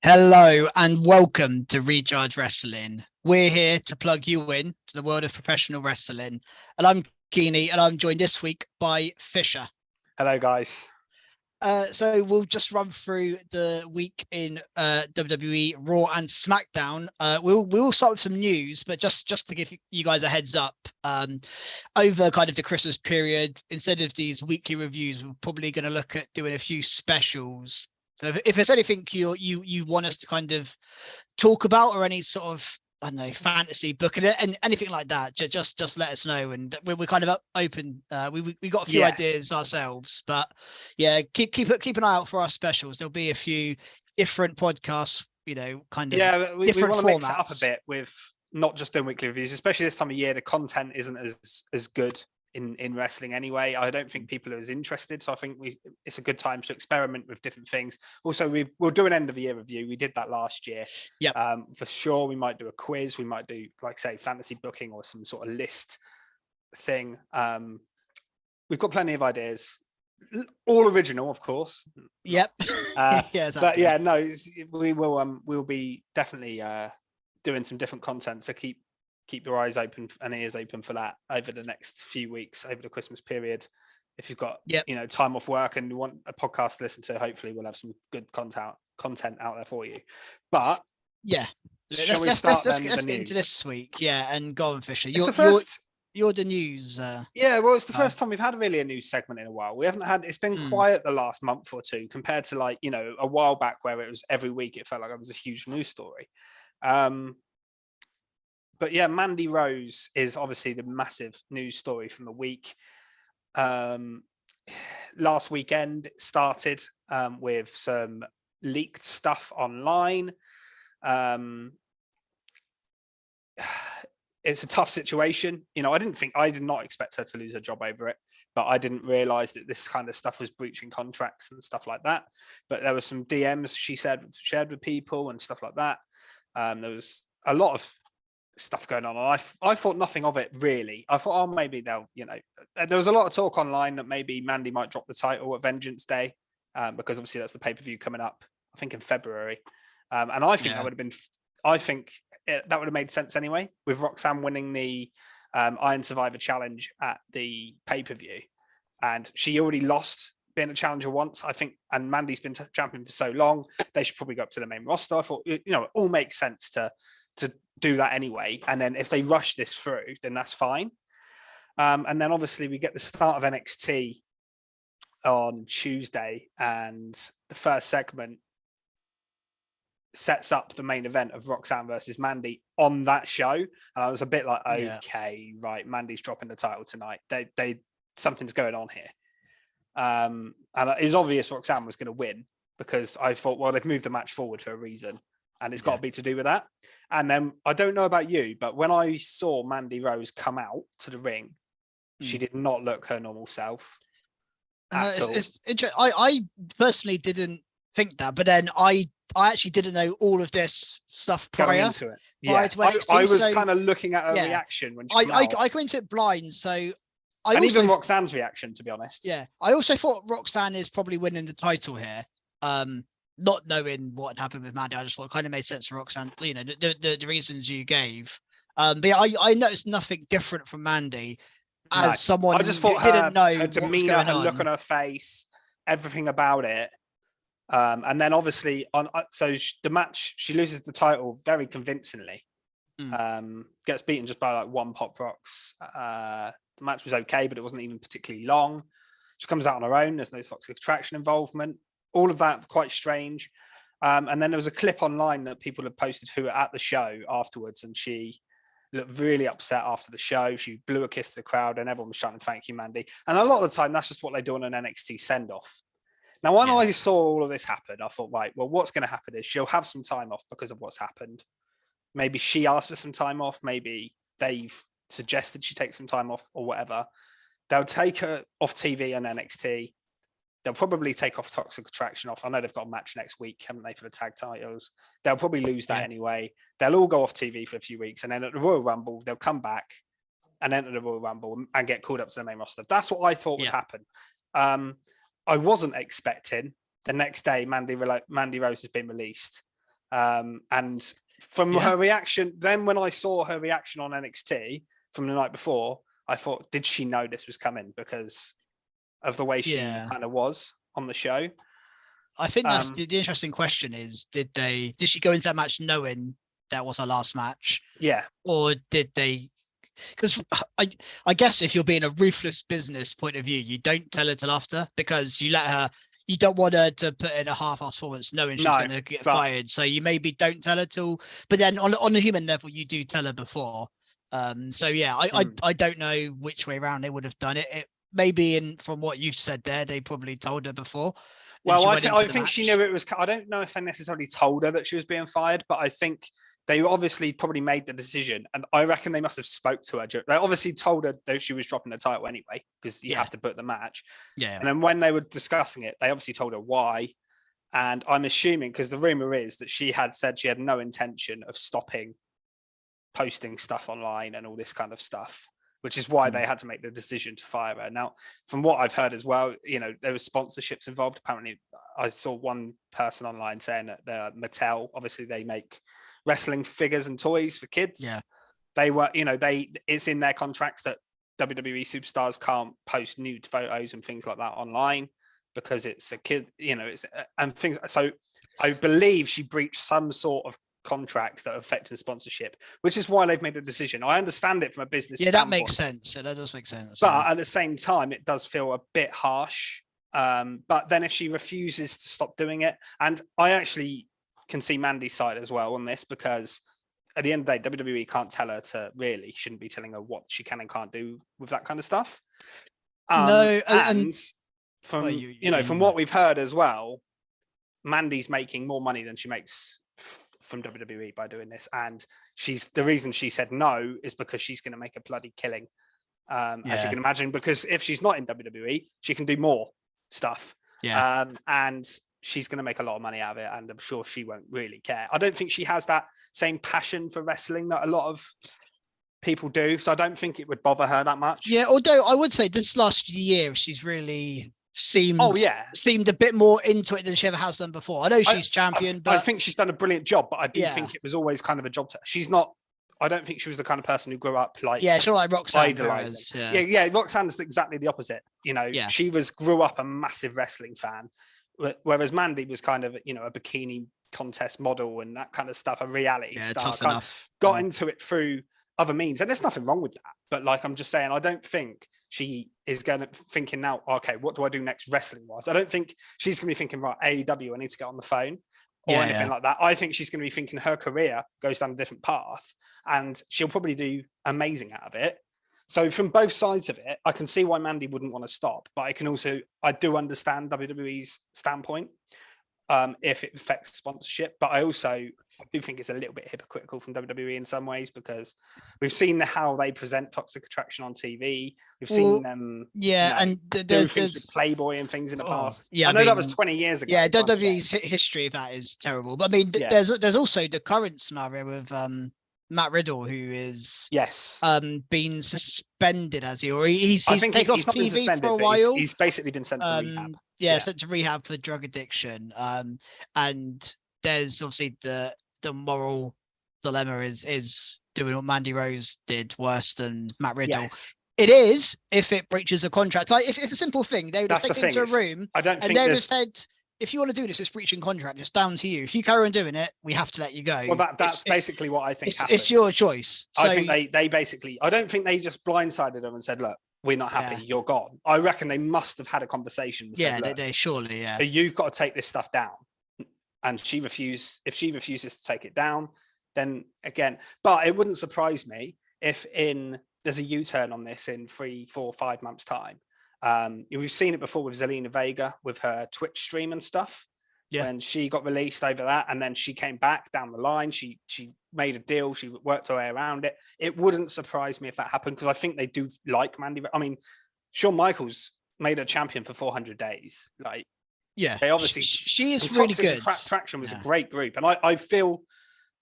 Hello and welcome to Recharge Wrestling. We're here to plug you in to the world of professional wrestling. And I'm Keeney, and I'm joined this week by Fisher. Hello, guys. So we'll just run through the week in WWE Raw and SmackDown. We'll start with some news, but just to give you guys a heads up, over kind of the Christmas period, instead of these weekly reviews, we're probably going to look at doing a few specials. So if there's anything you want us to kind of talk about, or any sort of, I don't know, fantasy booking it and anything like that, just let us know, and we're kind of open. We got a few ideas ourselves, but yeah, keep an eye out for our specials. There'll be a few different podcasts, kind of we different want to mix it formats. up a bit with not just doing weekly reviews, especially this time of year. The content isn't as good in wrestling anyway. I don't think people are as interested, so I think it's a good time to experiment with different things. Also, we'll do an end of the year review. We did that last year. For sure, we might do a quiz. We might do, like, say, fantasy booking or some sort of list thing. We've got plenty of ideas, all original, of course. Yep. Exactly. But yeah, no, we will. We'll be definitely doing some different content. So keep your eyes open and ears open for that over the next few weeks, over the Christmas period. If you've got time off work and you want a podcast to listen to, hopefully we'll have some good content out there for you. But yeah, let's get into this week. Yeah, and go on, Fisher. You're the news. Well, it's the first time we've had really a news segment in a while. We haven't had. It's been quiet the last month or two compared to, like, a while back where it was every week. It felt like it was a huge news story. But yeah, Mandy Rose is obviously the massive news story from the week. Last weekend started with some leaked stuff online. It's a tough situation. I did not expect her to lose her job over it, but I didn't realize that this kind of stuff was breaching contracts and stuff like that. But there were some DMs she said shared with people and stuff like that. There was a lot of stuff going on. I thought nothing of it really. I thought, maybe they'll, there was a lot of talk online that maybe Mandy might drop the title at Vengeance Day, because obviously that's the pay-per-view coming up, I think in February. And I think that would have been, that would have made sense anyway, with Roxanne winning the Iron Survivor Challenge at the pay-per-view. And she already lost being a challenger once, I think, and Mandy's been champion for so long, they should probably go up to the main roster. I thought, it all makes sense to do that anyway. And then if they rush this through, then that's fine. And then obviously we get the start of NXT on Tuesday, and the first segment sets up the main event of Roxanne versus Mandy on that show. And I was a bit like, okay, right, Mandy's dropping the title tonight. They something's going on here. And it's obvious Roxanne was going to win, because I thought, well, they've moved the match forward for a reason, and it's got to be to do with that. And then, I don't know about you, but when I saw Mandy Rose come out to the ring, she did not look her normal self at all. It's interesting. I personally didn't think that, but then I actually didn't know all of this stuff prior into it. Prior to NXT, I was kind of looking at her reaction when she came out. I go into it blind, so even Roxanne's reaction, to be honest. Yeah, I also thought Roxanne is probably winning the title here. Not knowing what happened with Mandy, I just thought it kind of made sense for Roxanne. The reasons you gave. But yeah, I noticed nothing different from Mandy as someone. I just thought didn't know her demeanor, her look on her face, everything about it. And then obviously the match, she loses the title very convincingly. Gets beaten just by like one Pop Rocks. The match was okay, but it wasn't even particularly long. She comes out on her own. There's no toxic attraction involvement. All of that quite strange. And then there was a clip online that people had posted who were at the show afterwards, and she looked really upset after the show. She blew a kiss to the crowd, and everyone was trying to thank you, Mandy. And a lot of the time, that's just what they do on an NXT send-off. Now, when I saw all of this happen, I thought, right, well, what's going to happen is she'll have some time off because of what's happened. Maybe she asked for some time off. Maybe they've suggested she take some time off or whatever. They'll take her off TV on NXT. They'll probably take off Toxic Attraction off. I know they've got a match next week, haven't they, for the tag titles? They'll probably lose that anyway. They'll all go off TV for a few weeks. And then at the Royal Rumble, they'll come back and enter the Royal Rumble and get called up to the main roster. That's what I thought would happen. I wasn't expecting the next day Mandy Rose has been released And from her reaction, then when I saw her reaction on NXT from the night before, I thought, did she know this was coming because of the way she kind of was on the show? I think that's the interesting question is, did she go into that match knowing that was her last match? Yeah. Or did they, because I guess if you're being a ruthless business point of view, you don't tell her till after, because you don't want her to put in a half-ass performance knowing she's going to get fired. So you maybe don't tell her till, but then on a human level, you do tell her before. So yeah, I don't know which way around they would have done it. It maybe from what you've said there, they probably told her before. Well, I think she knew it was. I don't know if they necessarily told her that she was being fired, but I think they obviously probably made the decision, and I reckon they must have spoke to her. They obviously told her that she was dropping the title anyway, because you have to book the match. Yeah. And then when they were discussing it, they obviously told her why. And I'm assuming, because the rumor is that she had said she had no intention of stopping posting stuff online and all this kind of stuff, which is why they had to make the decision to fire her. Now, from what I've heard as well, there was sponsorships involved. Apparently, I saw one person online saying that Mattel, obviously they make wrestling figures and toys for kids. Yeah. They were, it's in their contracts that WWE superstars can't post nude photos and things like that online because it's a kid, and things. So I believe she breached some sort of contracts that are affecting sponsorship, which is why they've made a decision. I understand it from a business standpoint. That makes sense. That does make sense. But at the same time, it does feel a bit harsh. But then if she refuses to stop doing it, and I actually can see Mandy's side as well on this, because at the end of the day, WWE can't tell her shouldn't be telling her what she can and can't do with that kind of stuff. No, and from from what we've heard as well, Mandy's making more money than she makes from WWE by doing this, and the reason she said no is because she's going to make a bloody killing, as you can imagine, because if she's not in WWE, she can do more stuff, and she's going to make a lot of money out of it, and I'm sure she won't really care. I don't think she has that same passion for wrestling that a lot of people do, so I don't think it would bother her that much. Yeah, although I would say this last year she's really seemed a bit more into it than she ever has done before. I know she's champion, but I think she's done a brilliant job, but I do think it was always kind of a job to her. She's not, I don't think she was the kind of person who grew up like she's like Roxanne Perez. Roxanne's exactly the opposite. She grew up a massive wrestling fan, whereas Mandy was kind of a bikini contest model and that kind of stuff, a reality star. Got into it through other means, and there's nothing wrong with that. But I'm just saying, I don't think she is thinking now, okay, what do I do next wrestling wise? I don't think she's going to be thinking, right, AEW, I need to get on the phone or anything like that. I think she's going to be thinking her career goes down a different path, and she'll probably do amazing out of it. So from both sides of it, I can see why Mandy wouldn't want to stop, but I do understand WWE's standpoint if it affects sponsorship. But I do think it's a little bit hypocritical from WWE in some ways, because we've seen how they present Toxic Attraction on TV. We've seen them, and do things with Playboy and things in the past. Yeah, I know that was 20 years ago. Yeah, WWE's history of that is terrible. But I mean, there's also the current scenario with Matt Riddle, who is been suspended, has he? Or he's taken off TV for a while. He's basically been sent to rehab. Sent to rehab for drug addiction. And there's obviously the moral dilemma is doing what Mandy Rose did worse than Matt Riddle. Yes. It is if it breaches a contract. Like it's a simple thing. They would have taken into a room and they would have said, if you want to do this, it's breaching contract. It's down to you. If you carry on doing it, we have to let you go. Well, that's basically what I think happened. It's your choice. So, I think they basically, I don't think they just blindsided them and said, look, we're not happy, you're gone. I reckon they must have had a conversation. And said, they surely, you've got to take this stuff down. And if she refuses to take it down, then again, but it wouldn't surprise me if there's a U-turn on this in 3, 4, 5 months time. We've seen it before with Zelina Vega with her Twitch stream and stuff. Yeah. When she got released over that, and then she came back down the line, she made a deal, she worked her way around it. It wouldn't surprise me if that happened, because I think they do like Mandy. I mean, Shawn Michaels made her champion for 400 days. They obviously she is really good. Traction was a great group, and I feel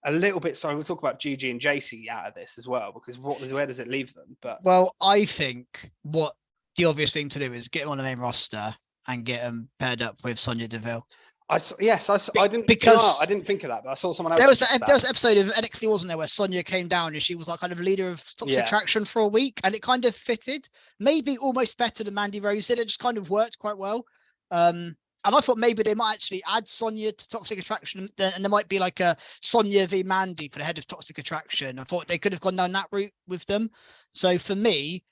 a little bit sorry. We'll talk about Gigi and JC out of this as well, because where does it leave them? But I think what the obvious thing to do is get them on the main roster and get them paired up with Sonya Deville. I didn't because I didn't think of that, but I saw someone else. there was an episode of NXT, wasn't there, where Sonya came down and she was like kind of leader of Toxic Attraction for a week, and it kind of fitted, maybe almost better than Mandy Rose did. It just kind of worked quite well. And I thought maybe they might actually add Sonya to Toxic Attraction, and there might be like a Sonya v Mandy for the head of Toxic Attraction. I thought they could have gone down that route with them. So for me,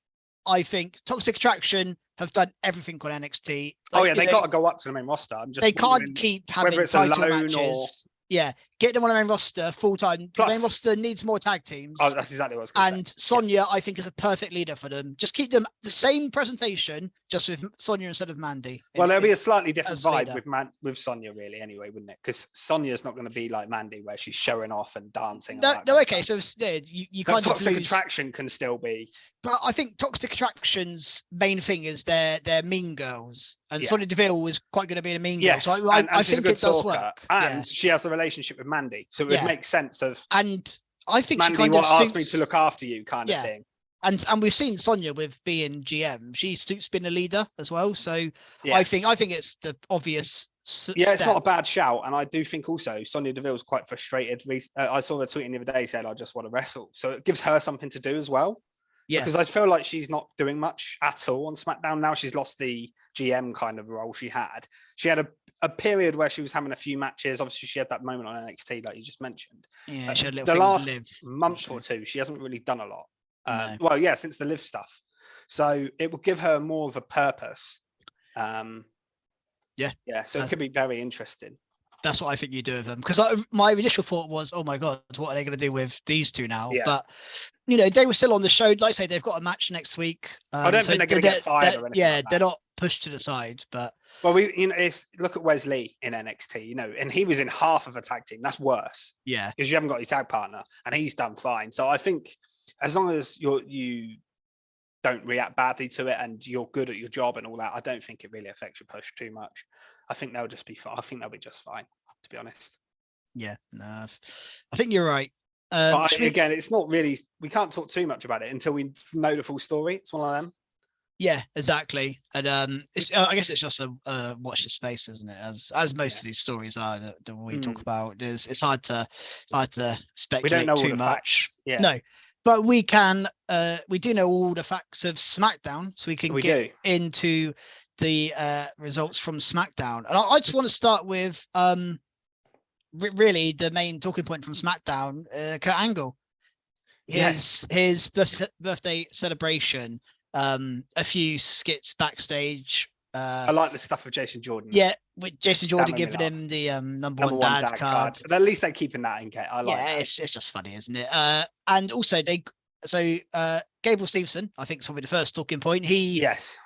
I think Toxic Attraction have done everything on NXT. Like, they got to go up to the main roster. They can't keep having title matches. Yeah, get them on the main roster full time. The main roster needs more tag teams. Oh, that's exactly what I was going to say. And Sonya, I think, is a perfect leader for them. Just keep them the same presentation, just with Sonya instead of Mandy. Well, there'll be a slightly different vibe with Sonya, really, anyway, wouldn't it? Because Sonya's not going to be like Mandy, where she's showing off and dancing. No, okay, so you kind of Toxic Attraction can still be. But I think Toxic Attraction's main thing is they're mean girls, and Sonya Deville is quite good at being a mean girl. So I she's think a good it does talker, work. and she has a relationship with Mandy, so it would make sense of. And I think Mandy she kind of asked me to look after you, kind of thing. And we've seen Sonya with being GM. She suits being a leader as well. So I think it's the obvious. It's not a bad shout, and I do think also Sonya Deville's quite frustrated. I saw her tweeting the other day, said, "I just want to wrestle," so it gives her something to do as well. Yeah, because I feel like she's not doing much at all on SmackDown now. She's lost the GM kind of role she had. She had a period where she was having a few matches. Obviously, she had that moment on NXT, like you just mentioned. Yeah, she had the last month or two, she hasn't really done a lot. No. Well, since the Live stuff. So it will give her more of a purpose. So it could be very interesting. That's what I think you do with them, because my initial thought was, oh my god, what are they going to do with these two now? But they were still on the show. Like I say, they've got a match next week. I don't think they're going to get fired or anything. Yeah, they're not pushed to the side. But look at Wesley in NXT, and he was in half of a tag team. That's worse. Yeah, because you haven't got your tag partner, and he's done fine. So I think as long as you don't react badly to it and you're good at your job and all that, I don't think it really affects your push too much. I think they'll just be fine. I think they'll be just fine, to be honest. Yeah, no, I think you're right. Again, it's not really, we can't talk too much about it until we know the full story. It's one of them. Yeah, exactly. And I guess it's just a watch the space, isn't it? As most of these stories are that we talk about. It's hard to speculate we don't know too all the much. Facts. Yeah. No. But we do know all the facts of SmackDown, so we can get into the results from SmackDown. And I just want to start with really the main talking point from SmackDown, Kurt Angle. His birthday celebration, a few skits backstage. I like the stuff with Jason Jordan. Yeah, with Jason Jordan giving him the number one dad card. But at least they're keeping that in. I like that. It's just funny, isn't it? And also Gable Steveson, I think, is probably the first talking point.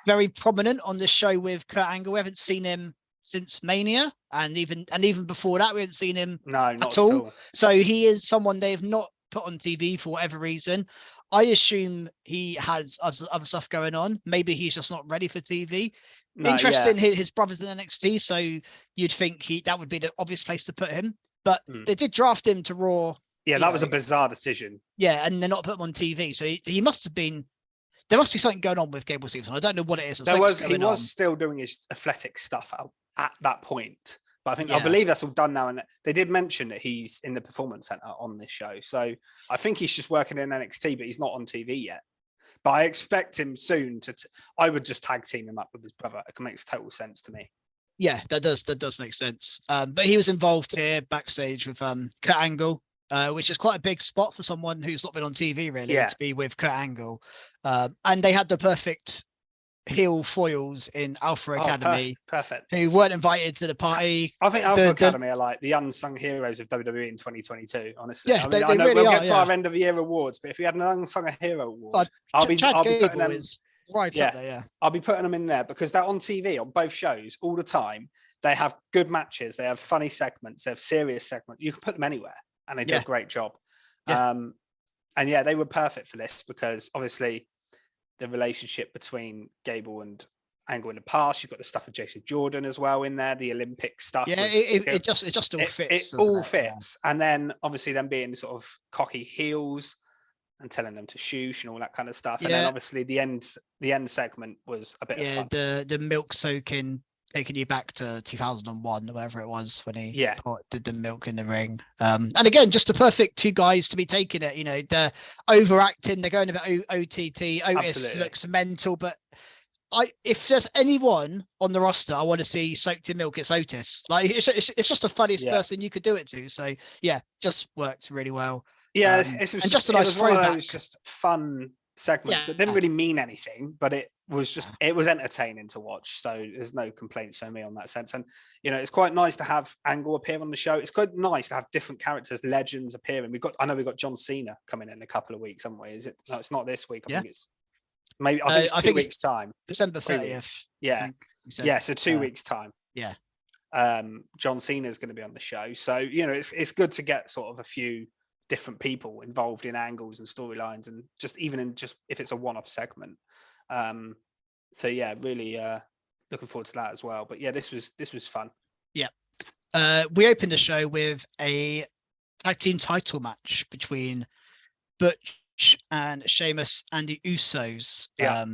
Very prominent on this show with Kurt Angle. We haven't seen him since Mania, and even before that, we haven't seen him not at all. So he is someone they have not put on TV for whatever reason. I assume he has other stuff going on. Maybe he's just not ready for TV. Interesting, his brother's in NXT, so you'd think that would be the obvious place to put him. But they did draft him to Raw. Yeah, that was a bizarre decision. Yeah, and they're not put him on TV, so he must have been. There must be something going on with Gable Steveson. I don't know what it is. He was still doing his athletic stuff at that point, but I believe that's all done now. And they did mention that he's in the Performance Center on this show, so I think he's just working in NXT, but he's not on TV yet. But I expect him soon to. I would just tag team him up with his brother. It makes total sense to me. Yeah, that does make sense. But he was involved here backstage with Kurt Angle, which is quite a big spot for someone who's not been on TV really to be with Kurt Angle. And they had the perfect heel foils in Alpha Academy, perfect, who weren't invited to the party. I think Alpha Academy are like the unsung heroes of WWE in 2022. Honestly, yeah, I know really we'll get to our end of year awards, but if we had an unsung hero award, I'll be putting them right up there. Yeah, I'll be putting them in there because they're on TV on both shows all the time. They have good matches, they have funny segments, they have serious segments. You can put them anywhere, and they do a great job. And they were perfect for this because obviously the relationship between Gable and Angle in the past. You've got the stuff with Jason Jordan as well in there, the Olympic stuff. Yeah, it just all fits. It all fits. Yeah. And then obviously them being sort of cocky heels and telling them to shoosh and all that kind of stuff. And then obviously the end segment was a bit of fun. The milk soaking taking you back to 2001 or whatever it was when he Yeah. did the milk in the ring. And again, just the perfect two guys to be taking it. You know, they're overacting. They're going about OTT. Otis Absolutely. looks mental, but if there's anyone on the roster I want to see soaked in milk, it's Otis. Like it's just the funniest person you could do it to. So yeah, just worked really well. Yeah, and just a nice it was throwback. one of those just fun segments that didn't really mean anything, but it was entertaining to watch. So there's no complaints for me on that sense. And it's quite nice to have Angle appear on the show. It's quite nice to have different characters, legends appearing. I know we've got John Cena coming in a couple of weeks, haven't we? Is it? No, it's not this week. I think it's maybe. I think it's 2 weeks time. December 30th. Yeah, so 2 weeks time. Yeah. John Cena is going to be on the show, so it's good to get sort of a few different people involved in angles and storylines, and just if it's a one-off segment. So yeah, really looking forward to that as well. But yeah, this was fun. Yeah. We opened the show with a tag team title match between Butch and Sheamus and the Usos. Yeah.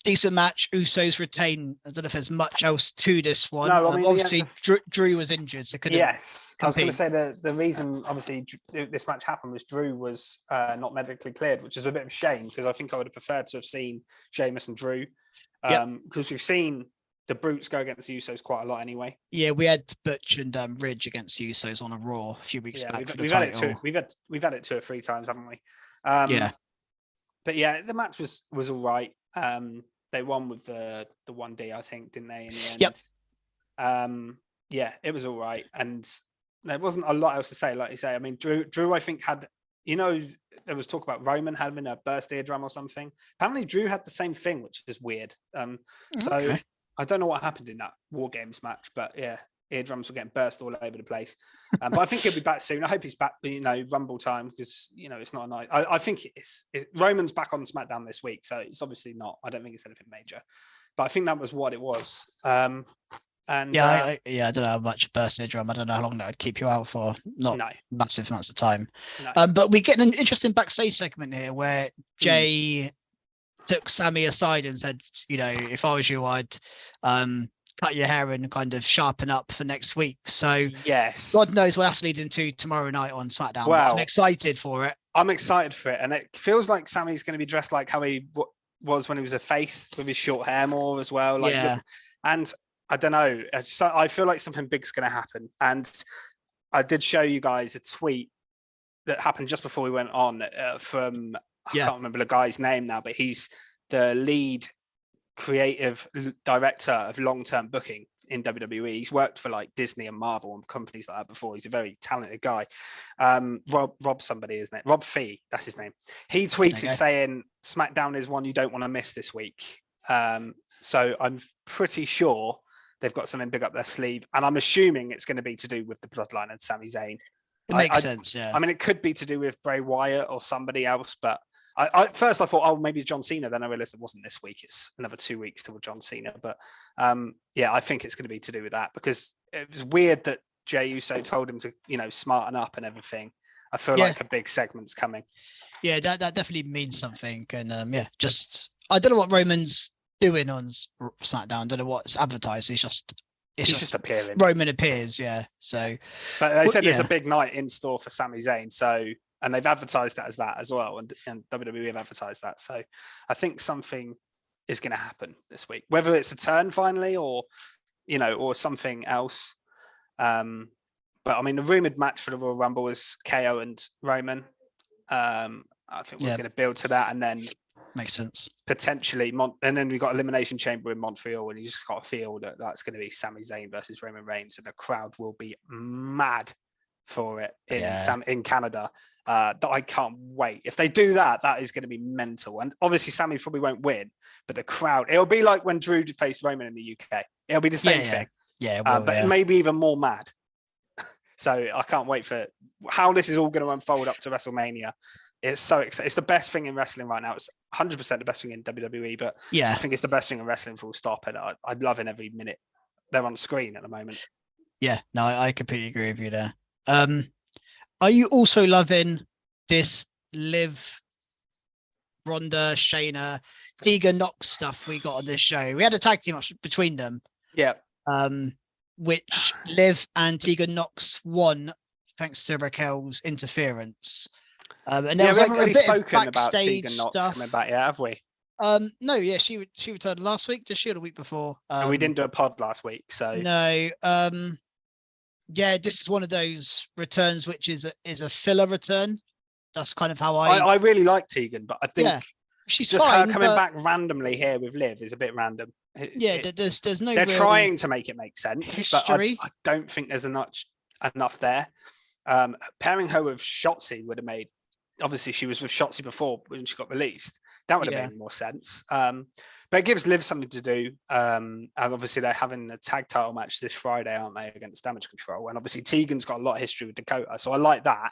Decent match. Usos retain. I don't know if there's much else to this one. No, I mean, obviously Drew was injured, so couldn't. Yes, I was going to say the reason obviously this match happened was Drew was not medically cleared, which is a bit of a shame because I think I would have preferred to have seen Sheamus and Drew, because we've seen the Brutes go against the Usos quite a lot anyway. Yeah, we had Butch and Ridge against the Usos on a Raw a few weeks back. We've had it 2 or 3 times, haven't we? But yeah, the match was all right. They won with the 1D, I think, didn't they? In the end. Yeah, it was all right, and there wasn't a lot else to say. Like you say, I mean, Drew, I think had, there was talk about Roman having a burst eardrum or something. Apparently, Drew had the same thing, which is weird. So I don't know what happened in that War Games match, but yeah, eardrums were getting burst all over the place. But I think he'll be back soon. I hope he's back, Rumble time, because it's not a night. I think Roman's back on SmackDown this week, so it's obviously not. I don't think it's anything major, but I think that was what it was. And I don't know how much burst eardrum. I don't know how long that would keep you out for. Not massive amounts of time. No. But we get an interesting backstage segment here where Jay took Sammy aside and said, if I was you, I'd cut your hair and kind of sharpen up for next week. So yes, God knows what that's leading to tomorrow night on SmackDown. Wow. I'm excited for it. I'm excited for it, and it feels like Sammy's going to be dressed like how he was when he was a face, with his short hair more as well. And I don't know. I feel like something big's going to happen. And I did show you guys a tweet that happened just before we went on from, I can't remember the guy's name now, but he's the lead creative director of long-term booking in WWE. He's worked for like Disney and Marvel and companies like that before. He's a very talented guy. Rob somebody, isn't it? Rob Fee, that's his name. He tweeted saying SmackDown is one you don't want to miss this week. So I'm pretty sure they've got something big up their sleeve, and I'm assuming it's going to be to do with the Bloodline and Sami Zayn. It makes sense, yeah. I mean, it could be to do with Bray Wyatt or somebody else, but at first I thought, maybe John Cena. Then I realized it wasn't this week. It's another 2 weeks till John Cena. But I think it's going to be to do with that, because it was weird that Jey Uso told him to, smarten up and everything. I feel like a big segment's coming. Yeah, that definitely means something. And just I don't know what Roman's doing on SmackDown. I don't know what's advertised. He's just appearing. Roman appears, yeah. So, but they said there's a big night in store for Sami Zayn. So, and they've advertised that as that as well, and WWE have advertised that. So, I think something is going to happen this week, whether it's a turn finally, or or something else. But I mean, the rumored match for the Royal Rumble was KO and Roman. I think we're going to build to that, and then. Makes sense. Potentially, and then we've got Elimination Chamber in Montreal, and you just got to feel that that's going to be Sami Zayn versus Roman Reigns, and the crowd will be mad for it in Canada. That I can't wait. If they do that, that is going to be mental. And obviously, Sami probably won't win, but the crowd, it'll be like when Drew faced Roman in the UK. It'll be the same thing. Yeah, but maybe even more mad. So I can't wait for how this is all going to unfold up to WrestleMania. It's so exciting. It's the best thing in wrestling right now. It's 100% the best thing in WWE, but I think it's the best thing in wrestling full stop. And I'm loving every minute they're on screen at the moment. Yeah, no, I completely agree with you there. Are you also loving this Liv, Ronda, Shayna, Tegan Knox stuff we got on this show? We had a tag team match between them. Yeah. which Liv and Tegan Nox won thanks to Raquel's interference. And there was we like haven't really a bit spoken of about backstage Tegan Nox stuff. coming back yet, have we? No, yeah, she returned last week, did she, or the week before? And we didn't do a pod last week, so no. Yeah, this is one of those returns which is a filler return. That's kind of how I really like Tegan, but I think she's just fine, her coming back randomly here with Liv is a bit random. There's no. They're trying to make it make sense, history. but I don't think there's enough there. Pairing her with Shotzi would have made. Obviously, she was with Shotzi before when she got released. That would have made more sense. But it gives Liv something to do. And obviously, they're having a tag title match this Friday, aren't they, against Damage Control? And obviously, Tegan's got a lot of history with Dakota, so I like that.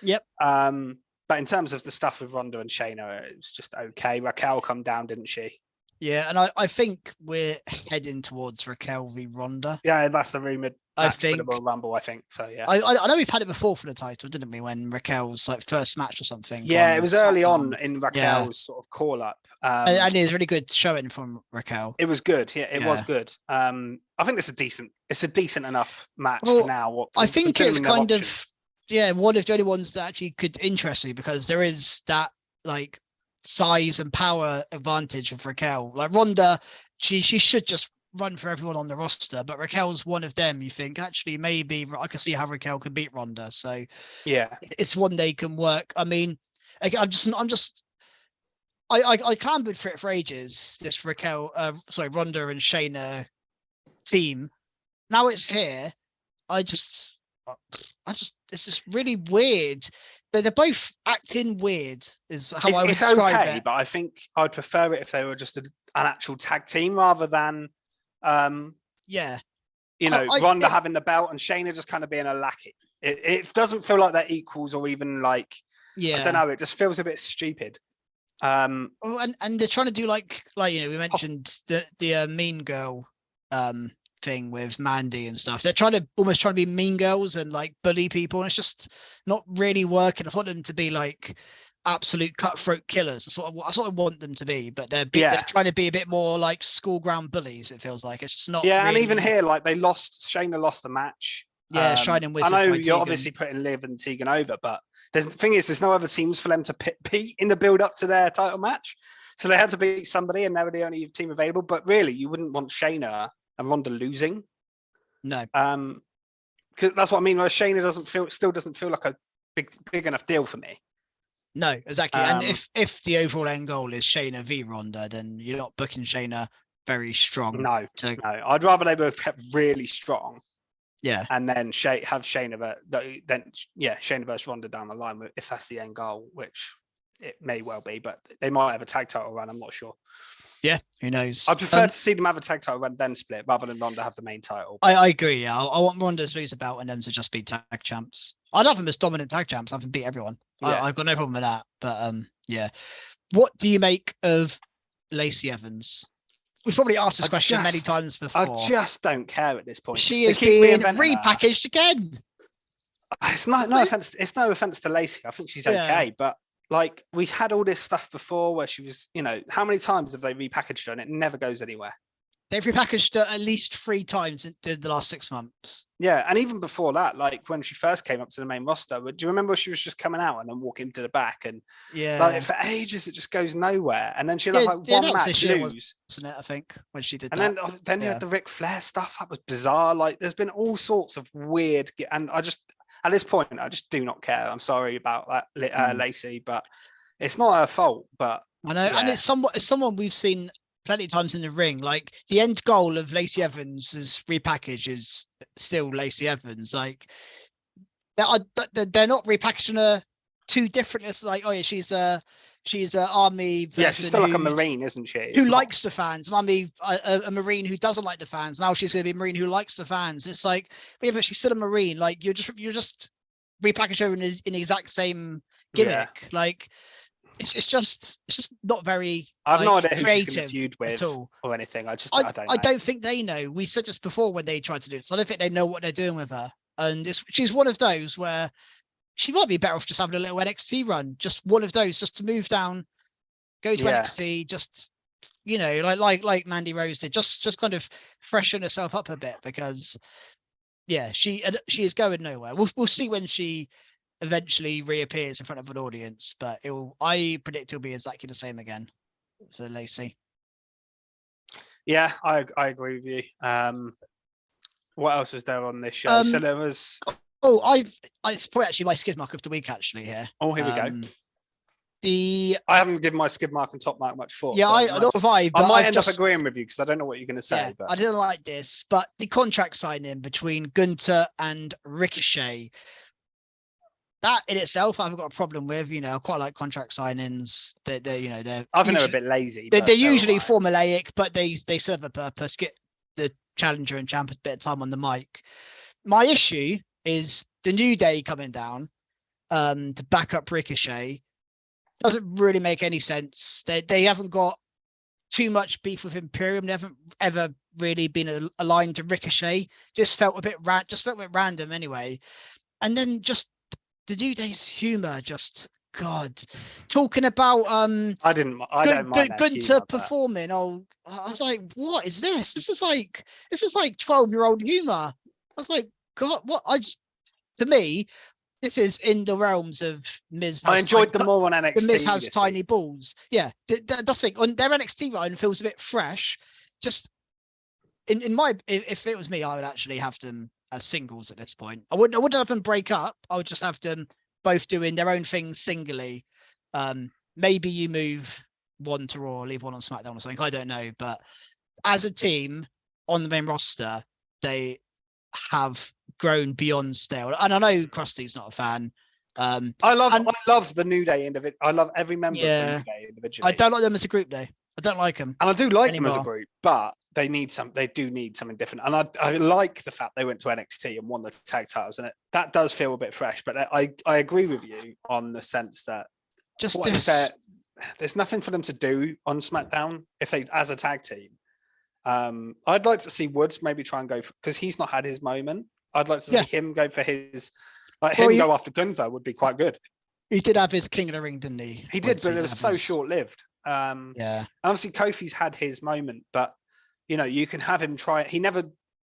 Yep. But in terms of the stuff with Ronda and Shayna, it was just okay. Raquel come down, didn't she? Yeah, and I think we're heading towards Raquel v Ronda. Yeah, that's the rumored match for the think. Royal Rumble, I think. So yeah. I know we've had it before for the title, didn't we? When Raquel's like first match or something. Yeah, it was early on in Raquel's sort of call up. And it was really good showing from Raquel. It was good. Yeah, it was good. I think it's a decent enough match for now. I think it's kind of one of the only ones that actually could interest me, because there is that like size and power advantage of Raquel. Like Ronda, she should just run for everyone on the roster, but Raquel's one of them. You think actually maybe I can see how Raquel could beat Ronda. So yeah, it's one they can work. I mean, I clambered for it for ages. This Ronda and Shayna team. Now it's here. It's just really weird. They're both acting weird, is how I would describe it. But I think I'd prefer it if they were just an actual tag team rather than, Ronda having the belt and Shayna just kind of being a lackey. It doesn't feel like they're equals or even like, I don't know. It just feels a bit stupid. And they're trying to do like we mentioned the Mean Girl thing with Mandy and stuff. They're trying to be mean girls and like bully people, and it's just not really working. I want them to be like absolute cutthroat killers. That's what I want them to be, but they're trying to be a bit more like school ground bullies. It feels like it's just not. Yeah, really... and even here, like Shayna lost the match. Yeah, Shining Wizard. I know you're obviously putting Liv and Tegan over, but the thing is, there's no other teams for them to beat in the build up to their title match. So they had to beat somebody, and they were the only team available. But really, you wouldn't want Shayna and Ronda losing. No. Because that's what I mean. Like Shayna still doesn't feel like a big enough deal for me. No, exactly. And if the overall end goal is Shayna v Ronda, then you're not booking Shayna very strong. No. I'd rather they both kept really strong. Yeah. And then have Shayna Shayna versus Ronda down the line if that's the end goal, which it may well be, but they might have a tag title run. I'm not sure. Yeah, who knows? I prefer to see them have a tag title run then split rather than Ronda have the main title. I agree. Yeah, I want Ronda to lose a belt and them to just be tag champs. I'd have them as dominant tag champs. I can beat everyone. Yeah. I've got no problem with that. But yeah, what do you make of Lacey Evans? We've probably asked this question many times before. I just don't care at this point. She is being repackaged again. It's no offense. It's no offense to Lacey. I think she's okay, but. Like, we've had all this stuff before where she was, how many times have they repackaged her and it never goes anywhere? They've repackaged her at least 3 times in the last 6 months. Yeah, and even before that, like when she first came up to the main roster, do you remember she was just coming out and then walking to the back? And like for ages, it just goes nowhere. And then she'll have like one match lose. Wasn't it, I think, when she did and that. And then you had the Ric Flair stuff. That was bizarre. Like, there's been all sorts of weird... And at this point, I just do not care. I'm sorry about that, Lacey, but it's not her fault. But I know, and it's someone we've seen plenty of times in the ring. Like, the end goal of Lacey Evans' repackage is still Lacey Evans. Like, they're not repackaging her too different. It's like, oh yeah, she's an army. Yeah, she's still like a Marine, isn't she? Who likes the fans? And a Marine who doesn't like the fans. Now she's going to be a Marine who likes the fans. It's like, but she's still a Marine. Like, you're just repackaged her in the exact same gimmick. Yeah. Like, it's just not very. I've no idea who she's going to feud with or anything. I don't know. I don't think they know. We said this before when they tried to do it. So I don't think they know what they're doing with her. And she's one of those where. She might be better off just having a little NXT run, just one of those, just to move down, go to NXT, just like Mandy Rose did, just kind of freshen herself up a bit, because she is going nowhere. We'll see when she eventually reappears in front of an audience, but I predict it'll be exactly the same again for Lacey. Yeah, I agree with you. What else was there on this show? So there was. It's probably actually my skid mark of the week actually here. Oh, here we go. I haven't given my skid mark and top mark much thought. Yeah, so I might end up agreeing with you because I don't know what you're going to say. Yeah, but I didn't like this, but the contract signing between Gunther and Ricochet, that in itself I've got a problem with. I quite like contract signings. They're I think they're a bit lazy. They're usually formulaic, but they serve a purpose. Get the challenger and champ a bit of time on the mic. My issue is the New Day coming down to back up Ricochet. Doesn't really make any sense. They haven't got too much beef with Imperium. They haven't ever really been aligned to Ricochet. Just felt a bit random anyway. And then just the New Day's humor, just God, talking about I don't mind Gunther performing. I was like, what is this? This is like 12-year-old humor. I was like, God, what? To me, this is in the realms of Miz. I enjoyed them more on NXT. The Miz has tiny balls. Yeah, that's the thing. On their NXT run feels a bit fresh. Just in my, if it was me, I would actually have them as singles at this point. I wouldn't have them break up. I would just have them both doing their own things singly. Maybe you move one to Raw, leave one on SmackDown or something. I don't know, but as a team on the main roster, they have grown beyond stale. And I know Krusty's not a fan. I love the New Day individual. I love every member of the New Day individually. I don't like them as a group though. I don't like them. And I do like them as a group, but they do need something different. And I like the fact they went to NXT and won the tag titles, and that does feel a bit fresh. But I agree with you on the sense that there's nothing for them to do on SmackDown as a tag team. I'd like to see Woods maybe try and go because he's not had his moment. I'd like to see him go for his go after Gunther would be quite good. He did have his King of the Ring, didn't he? He did, but it was so short-lived. Obviously Kofi's had his moment, but you can have him try. He never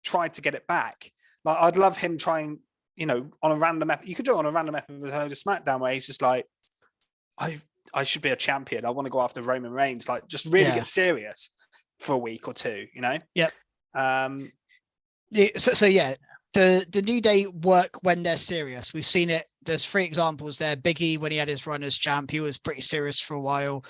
tried to get it back. Like I'd love him trying, on a random episode. You could do it on a random episode of SmackDown where he's just like, I should be a champion. I want to go after Roman Reigns. Like just really get serious for a week or two. Yep. The New Day work when they're serious. We've seen it. There's 3 examples there. Big E, when he had his run as champ, he was pretty serious for a while.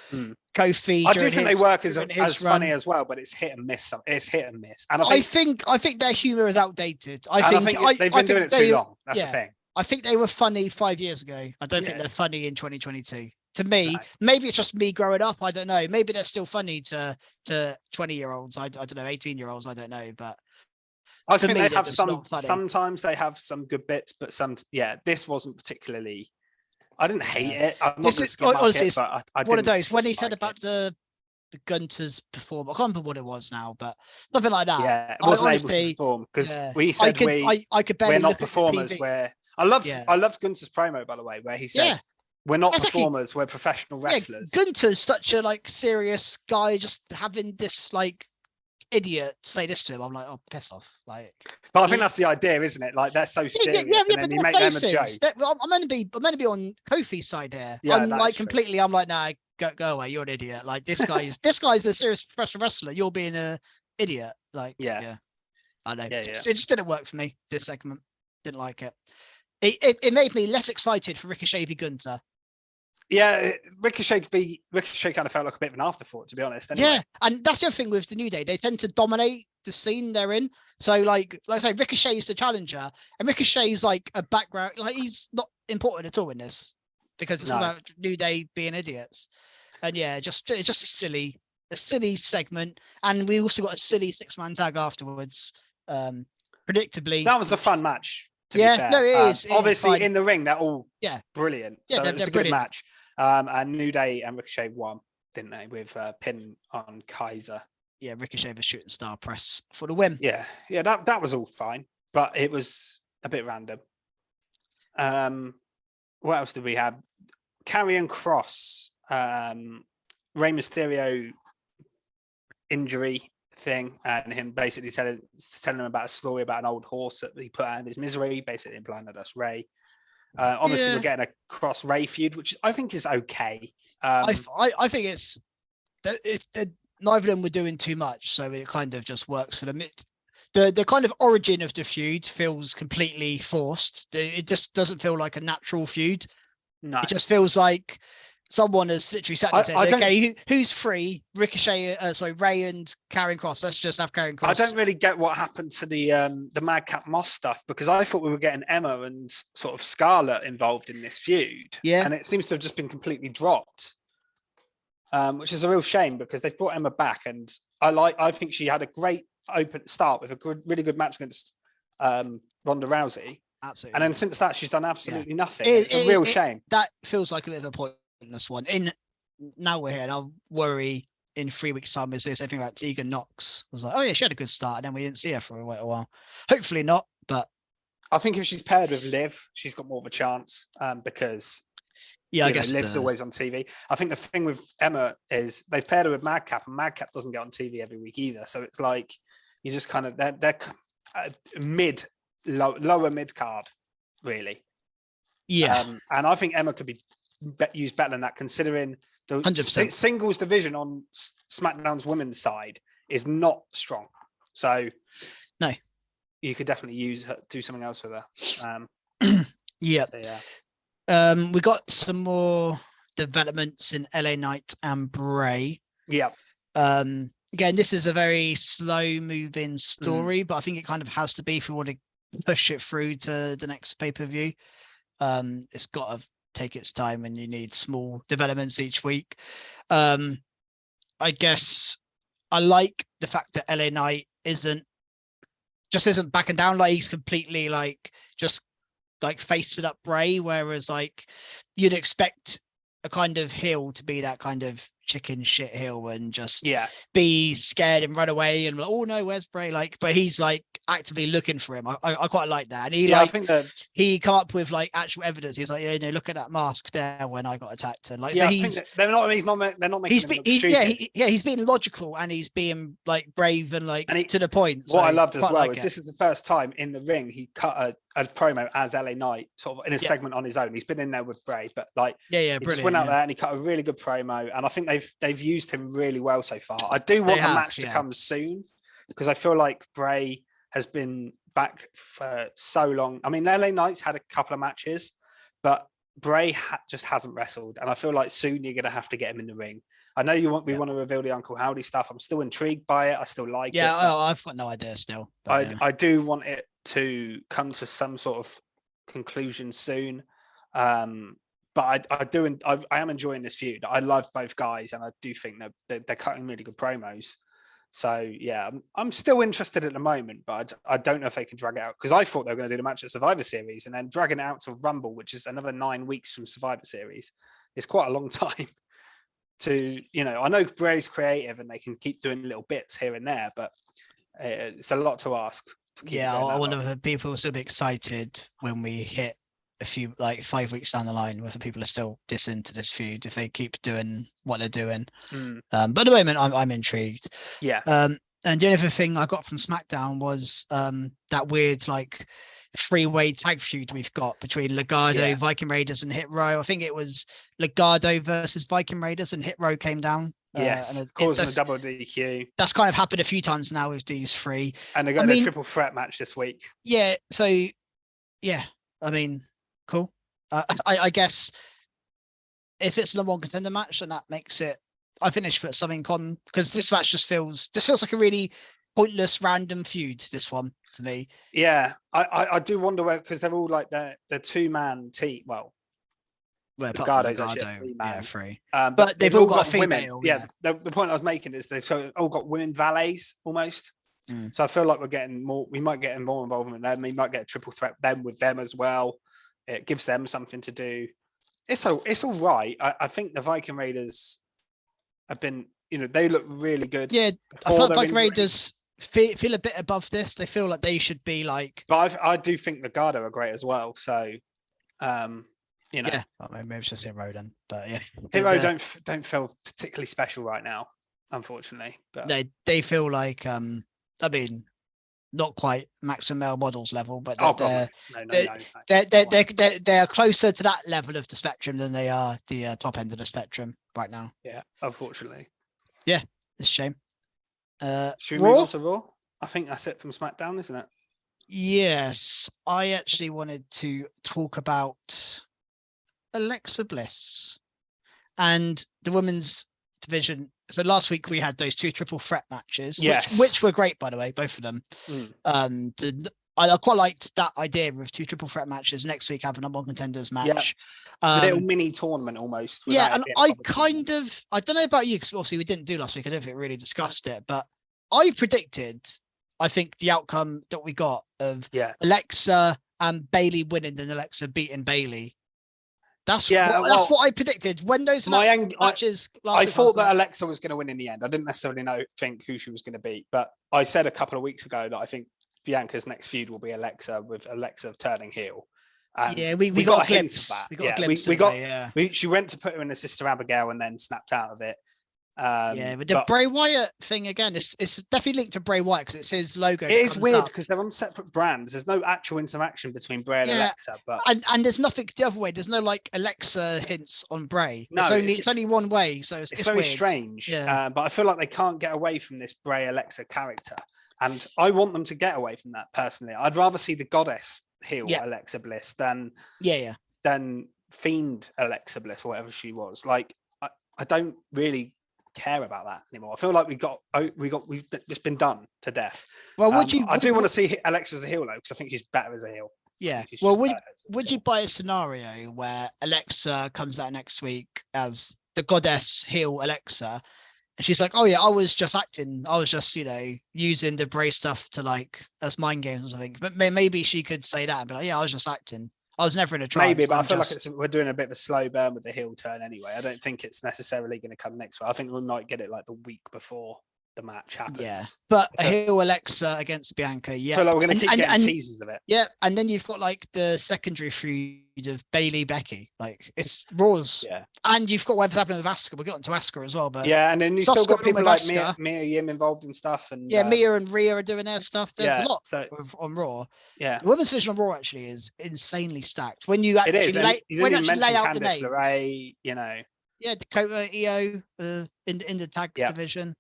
Kofi, I do think they work as funny as well, but it's hit and miss. It's hit and miss. And I think their humor is outdated. I think they've been doing it too long. That's the thing. I think they were funny 5 years ago. I don't think they're funny in 2022. To me, maybe it's just me growing up. I don't know. Maybe they're still funny to 20-year-olds. I don't know, 18-year-olds. I don't know, but. I think they have sometimes they have some good bits, but this wasn't particularly. I didn't hate it. I'm not honestly, but I one of those when he said about the Gunther's performance. I can't remember what it was now, but something like that. Yeah, it wasn't able to perform because we said we're not performers. Where I loved Gunther's promo, by the way, where he said we're not performers, we're professional wrestlers. Gunther's such a serious guy, just having this idiot say this to him. I'm like, oh, piss off. But I think that's the idea, isn't it? Like they're so serious, and then you make them a joke. I'm meant to be on Kofi's side here. I'm completely. I'm like, nah, go away. You're an idiot. Like this guy's a serious professional wrestler. You're being an idiot. I know. It just didn't work for me. This segment didn't like it. It made me less excited for Ricochet v Gunther. Yeah, Ricochet kind of felt like a bit of an afterthought, to be honest. Anyway. Yeah, and that's the other thing with the New Day. They tend to dominate the scene they're in. So, like I say, Ricochet's the challenger, and Ricochet's like a background. Like he's not important at all in this because it's about New Day being idiots. And it's just a silly segment, and we also got a silly 6-man tag afterwards. Predictably, that was a fun match. To be fair. No, it is. Obviously, in the ring, they're all brilliant. Yeah, so it was a good match. And New Day and Ricochet won, didn't they, with pin on Kaiser? Yeah, Ricochet the shooting star press for the win. Yeah, that was all fine, but it was a bit random. What else did we have? Karrion Kross, Rey Mysterio injury thing, and him basically telling him about a story about an old horse that he put out of his misery, basically implying that that's Ray. Obviously, we're getting a cross Ray feud, which I think is okay. I think it's neither of them were doing too much, so it kind of just works for them. The kind of origin of the feud feels completely forced. It just doesn't feel like a natural feud. No, it just feels like someone has literally sat there and said, okay, who's free? Ricochet, Ray and Karrion Kross. Let's just have Karrion Kross. I don't really get what happened to the Madcap Moss stuff, because I thought we were getting Emma and sort of Scarlett involved in this feud. Yeah. And it seems to have just been completely dropped, which is a real shame, because they've brought Emma back, and I think she had a great open start with a really good match against Ronda Rousey. Absolutely. And then since that, she's done absolutely nothing. It's a real shame. That feels like a bit of a pointless one. Now we're here, and I'll worry in 3 weeks' time is this. I think like Tegan Knox was like, oh yeah, she had a good start, and then we didn't see her for a while. Hopefully not, but I think if she's paired with Liv, she's got more of a chance, because I guess Liv's always on TV. I think the thing with Emma is they've paired her with Madcap, and Madcap doesn't get on TV every week either. So it's like you just kind of they're lower mid card, really. Yeah, and I think Emma could be used better than that, considering the 100%. Singles division on SmackDown's women's side is not strong. So no, you could definitely use her, do something else with her. Yeah. So, yeah. We got some more developments in LA Knight and Bray. Yeah. Again, this is a very slow moving story, but I think it kind of has to be if we want to push it through to the next pay-per-view. It's got to take its time, and you need small developments each week. I guess I like the fact that LA Knight isn't backing down. Like he's completely just facing up Bray, whereas like you'd expect a kind of heel to be that kind of chicken shit heel and just be scared and run away and like, oh no, where's Bray? But he's like actively looking for him. I quite like that. And I think that he come up with like actual evidence. He's like, look at that mask there when I got attacked. And like, I think they're not making him look stupid. He's being logical, and he's being like brave and to the point. What I loved as well is this is the first time in the ring he cut a promo as LA Knight, sort of in a segment on his own. He's been in there with Bray, but he just went out there and he cut a really good promo, and I think they've used him really well so far. I do want the match to come soon, because I feel like Bray has been back for so long. I mean, LA Knight's had a couple of matches, but Bray just hasn't wrestled, and I feel like soon you're going to have to get him in the ring. I know we want to reveal the Uncle Howdy stuff. I'm still intrigued by it. I still like it. Yeah, I've got no idea still. I do want it to come to some sort of conclusion soon. But I am enjoying this feud. I love both guys, and I do think that they're cutting really good promos. So yeah, I'm still interested at the moment, but I don't know if they can drag it out, because I thought they were going to do the match at Survivor Series and then dragging it out to Rumble, which is another 9 weeks from Survivor Series. It's quite a long time to, I know Bray's creative and they can keep doing little bits here and there, but it's a lot to ask. I wonder if people will still be excited when we hit a few 5 weeks down the line, whether people are still into this feud if they keep doing what they're doing. But at the moment I'm intrigued. And the only other thing I got from SmackDown was that weird three-way tag feud we've got between Legado, Viking Raiders, and Hit Row. I think it was Legado versus Viking Raiders, and Hit Row came down. And causing a double DQ. That's kind of happened a few times now with these three. And they got a triple threat match this week. Yeah. So, yeah. I mean, cool. I guess if it's a number one contender match, then that makes it. I think they should put something on, because this match feels like a really pointless random feud. This one to me. Yeah, I do wonder where, because they're all the 2-man team. Well, Legado's actually a 3-man. Three. But they've all got female. Women. The point I was making is they've all got women valets almost. So I feel like we're getting more. We might get more involvement there. We might get a triple threat then with them as well. It gives them something to do. It's all right. I think the Viking Raiders have been, they look really good. Yeah, I feel like Viking Raiders feel a bit above this. They feel like they should be But I do think Legado are great as well. So, Yeah, well, maybe it's just Hero then. But yeah, Hero don't feel particularly special right now. unfortunately. But they feel like I mean, not quite maximum male models level, but oh god, they're closer to that level of the spectrum than they are the top end of the spectrum right now. Yeah, unfortunately. Yeah, it's a shame. Should we move on to Raw? I think that's it from SmackDown, isn't it? Yes, I actually wanted to talk about Alexa Bliss and the women's division. So last week we had those 2 triple threat matches, which were great, by the way, both of them. I quite liked that idea of 2 triple threat matches. Next week have a number 1 contenders match. The little mini tournament almost. Yeah, and I don't know about you, because obviously we didn't do last week. I don't think we really discussed it, but I predicted, I think, the outcome that we got of Alexa and Bailey winning and Alexa beating Bailey. That's what I predicted when those matches. I thought that Alexa was going to win in the end. I didn't necessarily think who she was going to beat, but I said a couple of weeks ago that I think Bianca's next feud will be Alexa, with Alexa turning heel. And we got a glimpse of that. We got a glimpse. She went to put her in the Sister Abigail and then snapped out of it. But the Bray Wyatt thing again, it's definitely linked to Bray Wyatt because it's his logo. It is weird because they're on separate brands. There's no actual interaction between Bray and Alexa, but and there's nothing the other way. There's no like Alexa hints on Bray. No, it's only one way, so it's very weird. Strange. But I feel like they can't get away from this Bray Alexa character, and I want them to get away from that personally. I'd rather see the goddess heel Alexa Bliss than Fiend Alexa Bliss or whatever she was. Like I don't really care about that anymore. I feel like we've just been done to death. Well, I do want to see Alexa as a heel though, because I think she's better as a heel. Yeah. Well, would you buy a scenario where Alexa comes out next week as the goddess heel Alexa, and she's like, "Oh yeah, I was just acting. I was just using the Bray stuff to like as mind games or something." But maybe she could say that and be like, "Yeah, I was just acting. I was never in a trial." Maybe, but I feel like we're doing a bit of a slow burn with the heel turn anyway. I don't think it's necessarily going to come next week. I think we might get it like the week before the match happens. Yeah, but a heel Alexa against Bianca. Yeah, I feel like we're going to keep getting teasers of it. Yeah, and then you've got like the secondary feud of Bailey Becky. Like it's Raw's. Yeah, and you've got whatever's happening with Asuka. We've gotten to Asuka as well, but and then you still got people like Mia Yim involved in stuff, and Mia and Rhea are doing their stuff. There's a lot on Raw. Yeah, the women's division on Raw actually is insanely stacked. When you actually lay out the names, LeRae, Dakota, Io, in the tag division.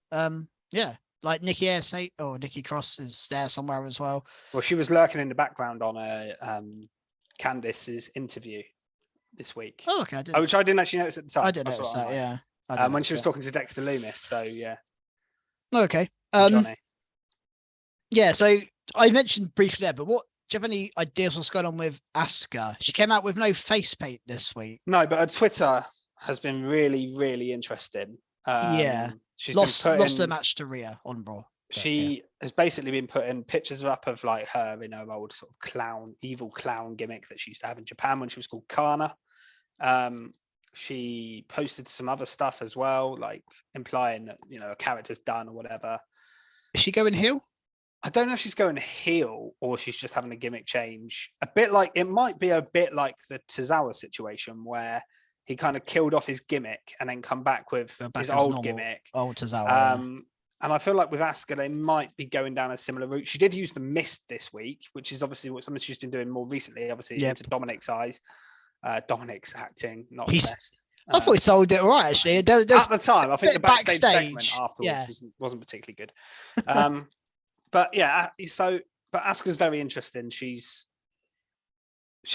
Like Nikki Nikki Cross is there somewhere as well. Well, she was lurking in the background on Candice's interview this week. Oh, okay. Which I didn't actually notice at the time. I didn't notice that. Yeah. When she was talking to Dexter Lumis. So yeah. Okay. Johnny. Yeah. So I mentioned briefly there, but do you have any ideas what's going on with Asuka? She came out with no face paint this week. No, but her Twitter has been really, really interesting. She's lost the match to Rhea on Raw. She has basically been putting pictures up of like her in her old sort of evil clown gimmick that she used to have in Japan when she was called Kana. She posted some other stuff as well, like implying that a character's done or whatever. Is she going heel? I don't know if she's going heel or she's just having a gimmick change. It might be a bit like the Tozawa situation where he kind of killed off his gimmick and then come back with his old gimmick. Old Tozawa. And I feel like with Asuka, they might be going down a similar route. She did use the mist this week, which is obviously something she's been doing more recently, obviously into Dominic's eyes. Dominic's acting, not the best. I thought he sold it all right, actually. At the time, I think the backstage segment afterwards wasn't particularly good. But Asuka's very interesting.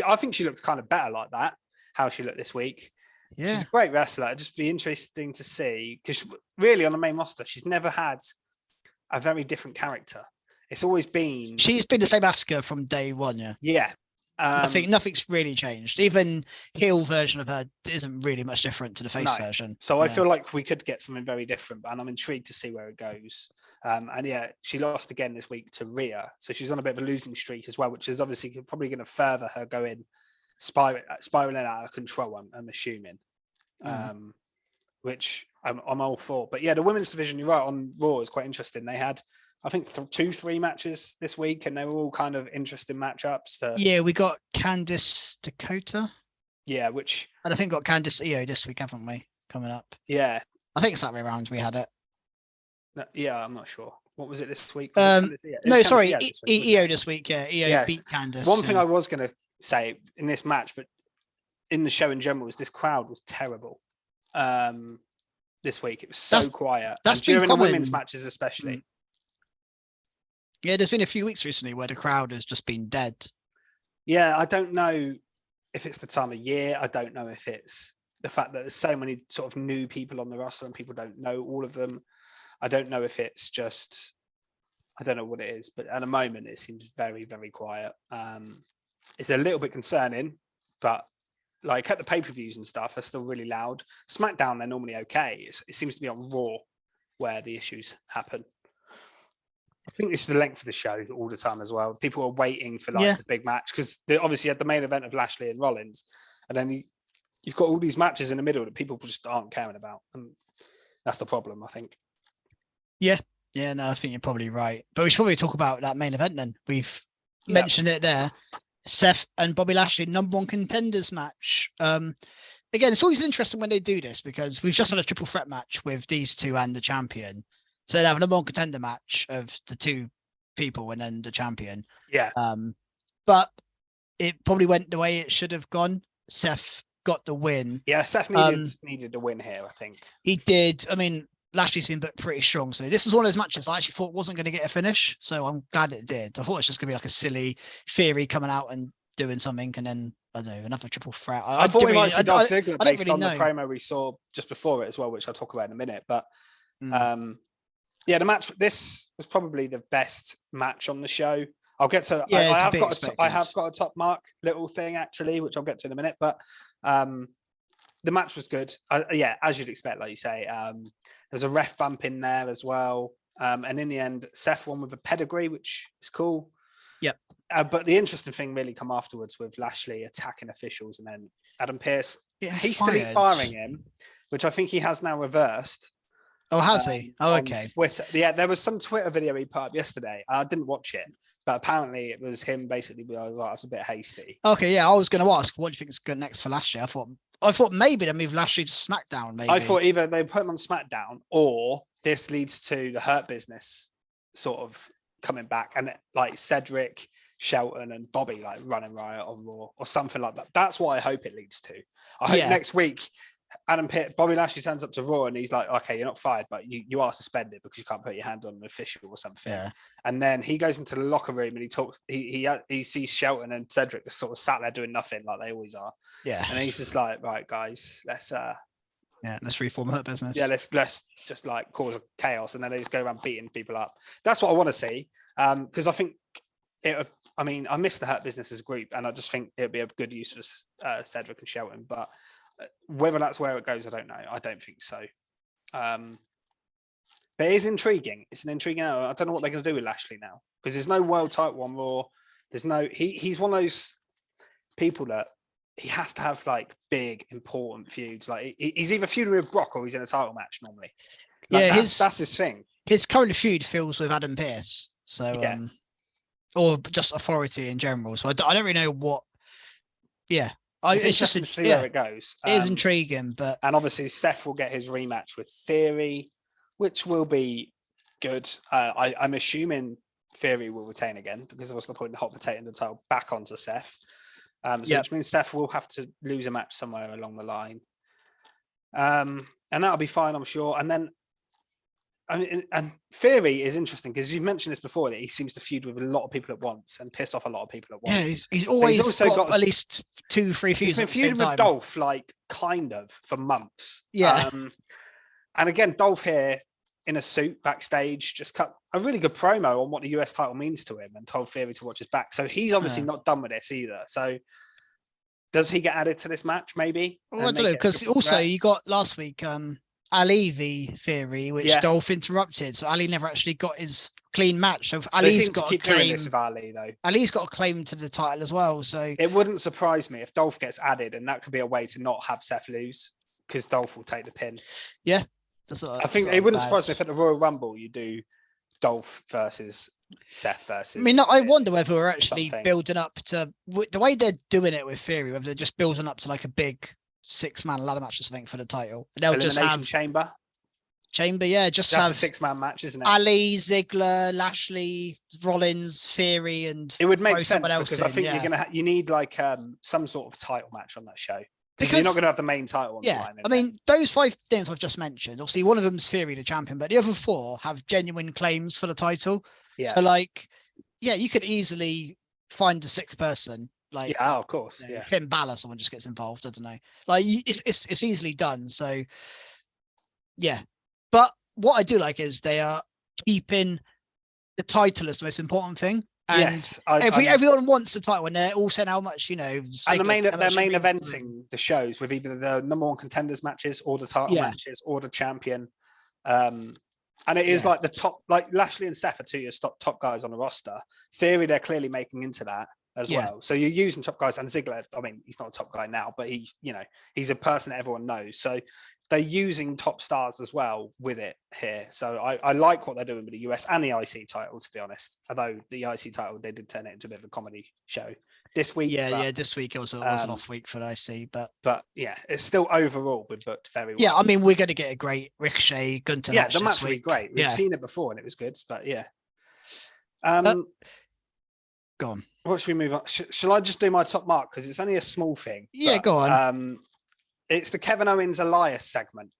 I think she looks kind of better like that, how she looked this week. Yeah. She's a great wrestler. It'd just be interesting to see, because really on the main roster, she's never had a very different character. It's always been... She's been the same Asuka from day one, yeah. Yeah. I think nothing's really changed. Even heel version of her isn't really much different to the face version. So I feel like we could get something very different, and I'm intrigued to see where it goes. She lost again this week to Rhea. So she's on a bit of a losing streak as well, which is obviously probably going to further her going spiraling out of control, I'm assuming, which I'm all for. But yeah, the women's division, you're right, on Raw is quite interesting. They had, I think, 2-3 matches this week, and they were all kind of interesting matchups. We got Candice Dakota. Yeah, and I think got Candice Io this week, haven't we? Coming up. Yeah. I think it's that way around we had it. Yeah, I'm not sure. What was it this week? No, sorry, EO this week. Yeah, EO beat Candice. One thing I was going to say in this match, but in the show in general, is this crowd was terrible. This week it was so quiet. That's and during the common. women's matches, especially. Yeah, there's been a few weeks recently where the crowd has just been dead. Yeah, I don't know if it's the time of year. I don't know if it's the fact that there's so many sort of new people on the roster and people don't know all of them. I don't know if it's just, I don't know what it is, but at the moment it seems very, very quiet. It's a little bit concerning, but like at the pay-per-views and stuff, they're still really loud. SmackDown, they're normally okay. It seems to be on Raw where the issues happen. I think this is the length of the show all the time as well. People are waiting for the big match because they obviously had the main event of Lashley and Rollins, and then you've got all these matches in the middle that people just aren't caring about, and that's the problem, I think. Yeah, no, I think you're probably right. But we should probably talk about that main event then. We've mentioned it there. Seth and Bobby Lashley, #1 contenders match. Again, it's always interesting when they do this because we've just had a triple threat match with these two and the champion. So they have a #1 contender match of the two people and then the champion. Yeah. But it probably went the way it should have gone. Seth got the win. Yeah, Seth needed a win here, I think. He did. I mean, Lashley's been pretty strong. So this is one of those matches I actually thought wasn't going to get a finish. So I'm glad it did. I thought it was just going to be like a silly Theory coming out and doing something and then, I don't know, another triple threat. I thought we might see Dolph Ziggler based on the promo we saw just before it as well, which I'll talk about in a minute. But yeah, the match, this was probably the best match on the show. I'll get to, I have got a top mark little thing actually, which I'll get to in a minute, but the match was good. Yeah, as you'd expect, like you say, there's a ref bump in there as well. And in the end, Seth won with a pedigree, which is cool. Yep. But the interesting thing really come afterwards with Lashley attacking officials and then Adam Pearce hastily firing him, which I think he has now reversed. Oh, has he? Oh, okay. Twitter. Yeah, there was some Twitter video he put up yesterday. I didn't watch it, but apparently it was him basically. I was like, it's a bit hasty. Okay, yeah. I was going to ask, what do you think is good next for Lashley? I thought maybe they move Lashley to SmackDown. Maybe I thought either they put him on SmackDown or this leads to the Hurt Business sort of coming back and like Cedric, Shelton, and Bobby like running riot on Raw or something like that. That's what I hope it leads to. I hope next week. Bobby Lashley turns up to Raw and he's like, okay, you're not fired, but you are suspended because you can't put your hand on an official or something. Yeah. And then he goes into the locker room and he talks, he sees Shelton and Cedric just sort of sat there doing nothing like they always are. Yeah. And he's just like, right, guys, let's reform Hurt Business. Yeah, let's just like cause chaos and then they just go around beating people up. That's what I want to see. Because I think I miss the Hurt Business as a group and I just think it'd be a good use for Cedric and Shelton, but whether that's where it goes, I don't know. I don't think so. But it is intriguing. It's an intriguing. I don't know what they're going to do with Lashley now because there's no world title on Raw. There's no. He's one of those people that he has to have like big important feuds. Like he's either feuding with Brock or he's in a title match normally. Like, that's his thing. His current feud feels with Adam Pearce. So or just authority in general. So I don't really know what. Yeah. It's just to see where it goes. It is intriguing, and obviously Seth will get his rematch with Theory, which will be good. I'm assuming Theory will retain again because what's the point of hot potato the title back onto Seth? Which means Seth will have to lose a match somewhere along the line, and that'll be fine, I'm sure. And then, and Theory is interesting because you've mentioned this before that he seems to feud with a lot of people at once and piss off a lot of people at once. Yeah, he's always also got at least 2-3 feuds. He's been feuding with Dolph like kind of for months. Yeah, and again, Dolph here in a suit backstage just cut a really good promo on what the US title means to him and told Theory to watch his back. So he's obviously not done with this either. So does he get added to this match? Maybe. Well, I don't know because also you got last week. Ali v Theory, which Dolph interrupted, so Ali never actually got his clean match. So Ali's got to claim this with Ali though. Ali's got a claim to the title as well. So it wouldn't surprise me if Dolph gets added, and that could be a way to not have Seth lose because Dolph will take the pin. Yeah, I think it wouldn't surprise me if at the Royal Rumble you do Dolph versus Seth versus. I mean, I wonder whether we're actually building up to the way they're doing it with Theory, whether they're just building up to like a big 6-man ladder match or something for the title. They'll just have chamber. Chamber, yeah, just That's have a 6-man match, isn't it? Ali, Ziggler, Lashley, Rollins, Theory, and it would make throw sense someone else because in, I think yeah. you're gonna you need like some sort of title match on that show because you're not gonna have the main title on the line. I mean, those 5 names I've just mentioned, obviously one of them's Theory, the champion, but the other 4 have genuine claims for the title. Yeah. So like, yeah, you could easily find a 6th person. Like, yeah, of course, you know, Finn Balor, someone just gets involved. I don't know. Like, it's easily done. So, yeah. But what I do like is they are keeping the title as the most important thing. And yes, everyone wants the title, and they're all saying how much, you know. And they're main eventing the shows with either the number 1 contenders matches or the title matches or the champion. And it is like the top, like Lashley and Seth are 2 years top guys on the roster. Theory, they're clearly making into that as well. So you're using top guys, and Ziggler, I mean, he's not a top guy now, but he's a person that everyone knows. So they're using top stars as well with it here. So I like what they're doing with the US and the IC title, to be honest. Although the IC title, they did turn it into a bit of a comedy show this week. This week it was an off week for the IC, but yeah, it's still overall been booked very well. Yeah, I mean, we're going to get a great Ricochet Gunter match. The match will be great. We've seen it before and it was good, but yeah. Go on. What should we move on? Shall I just do my top mark because it's only a small thing? Yeah, go on. It's the Kevin Owens Elias segment.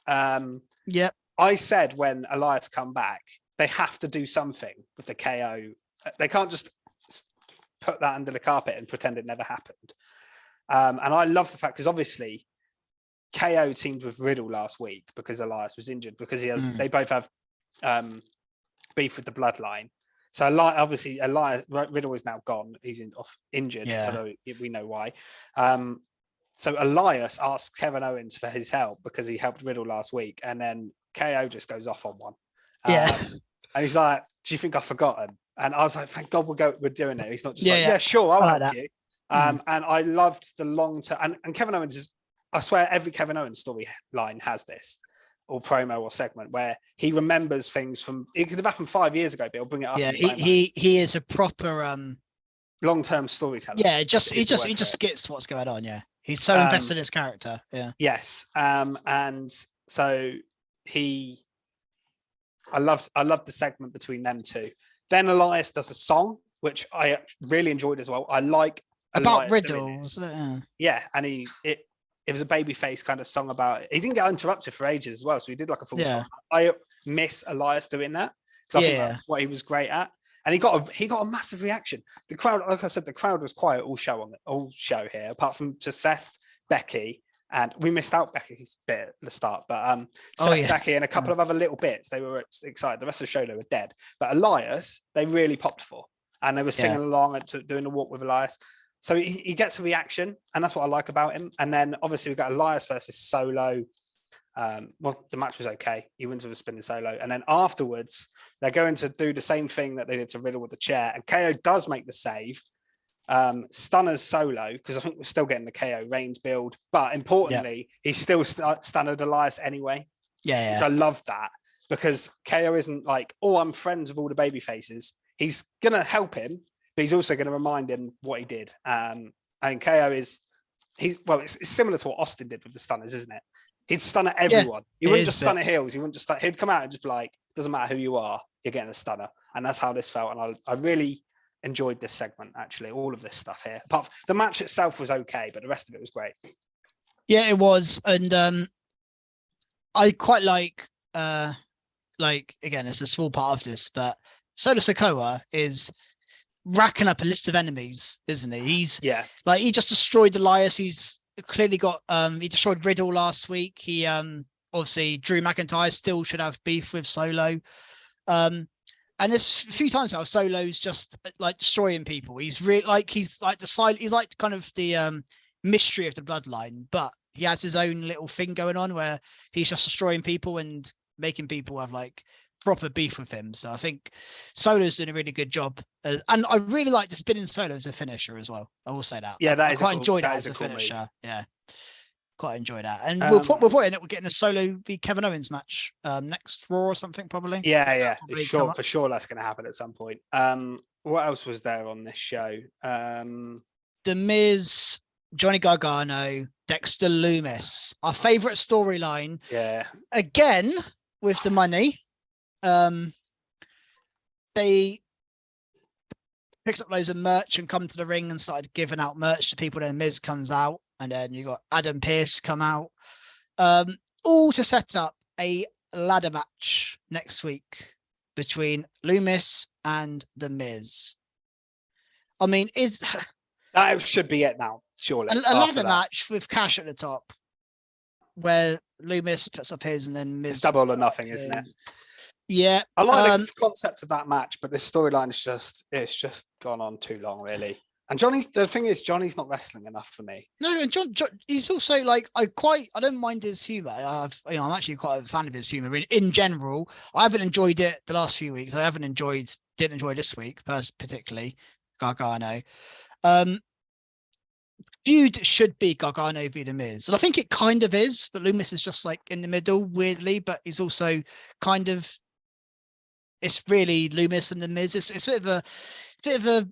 I said when Elias come back, they have to do something with the KO. They can't just put that under the carpet and pretend it never happened. And I love the fact because obviously KO teamed with Riddle last week because Elias was injured because they both have beef with the bloodline. So obviously Riddle is now gone. He's injured, although we know why. So Elias asks Kevin Owens for his help because he helped Riddle last week, and then KO just goes off on one. And he's like, "Do you think I've forgotten?" And I was like, "Thank God we're doing it." He's not just sure, I'll help you. And I loved the long term. And Kevin Owens is, I swear, every Kevin Owens storyline has this, or promo or segment where he remembers things from. It could have happened 5 years ago, but he'll bring it up. Yeah, he is a proper long-term storyteller. Yeah, he just gets what's going on. Yeah, he's so invested in his character. Yeah. Yes. And so I loved the segment between them two. Then Elias does a song, which I really enjoyed as well. I like about Elias Riddle, wasn't it? Yeah, and it was a babyface kind of song about it. He didn't get interrupted for ages as well, so he did like a full song. I miss Elias doing that because I think that's what he was great at. And he got a massive reaction. The crowd, like I said, the crowd was quiet all show here, apart from just Seth, Becky, and we missed out Becky's bit at the start, but Seth, Becky, and a couple of other little bits. They were excited. The rest of the show, they were dead. But Elias, they really popped for, and they were singing along and doing the walk with Elias. So he gets a reaction, and that's what I like about him. And then obviously we've got Elias versus Solo. Well, the match was okay. He wins with a spinning solo, and then afterwards they're going to do the same thing that they did to Riddle with the chair. And KO does make the save, stunners Solo because I think we're still getting the KO Reigns build, but importantly, he's still stunned Elias anyway. Which I love that because KO isn't like, oh, I'm friends with all the baby faces. He's gonna help him, but he's also going to remind him what he did. And KO it's similar to what Austin did with the stunners, isn't it? He'd stun at everyone. He wouldn't just stun at heels. He wouldn't just stun. He'd come out and just be like, doesn't matter who you are, you're getting a stunner. And that's how this felt. And I really enjoyed this segment, actually, all of this stuff here. Apart from, the match itself was okay, but the rest of it was great. Yeah, it was. And I quite like, again, it's a small part of this, but Solo Sikoa is racking up a list of enemies, isn't he? He just destroyed Elias. He's clearly got he destroyed Riddle last week. He obviously Drew McIntyre still should have beef with Solo. And there's a few times now Solo's just like destroying people. He's like the silent, he's like kind of the mystery of the bloodline, but he has his own little thing going on where he's just destroying people and making people have like proper beef with him. So I think Solo's doing a really good job, and I really like the spinning Solo as a finisher as well. I will say that. I quite enjoyed that as a finisher. Move. Yeah, quite enjoyed that. And we'll put in it. We're getting a Solo v Kevin Owens match next Raw or something probably. Yeah, for sure that's going to happen at some point. What else was there on this show? The Miz Johnny Gargano, Dexter Lumis, our favorite storyline. Yeah. Again, with the money, they picked up loads of merch and come to the ring and started giving out merch to people. Then Miz comes out, and then you got Adam Pearce come out, all to set up a ladder match next week between Lumis and the Miz. I mean, that should be it now, surely. A ladder match with cash at the top, where Lumis puts up his and then Miz. It's double or nothing, isn't it? Yeah. I like the concept of that match, but this storyline is just gone on too long, really. And the thing is, Johnny's not wrestling enough for me. No, and John he's also like, I don't mind his humor. I'm actually quite a fan of his humor in general. I haven't enjoyed it the last few weeks. Didn't enjoy this week, particularly Gargano. Feud should be Gargano v The Miz, and I think it kind of is, but Lumis is just like in the middle, weirdly. But he's also kind of, it's really Lumis and The Miz. It's a bit of a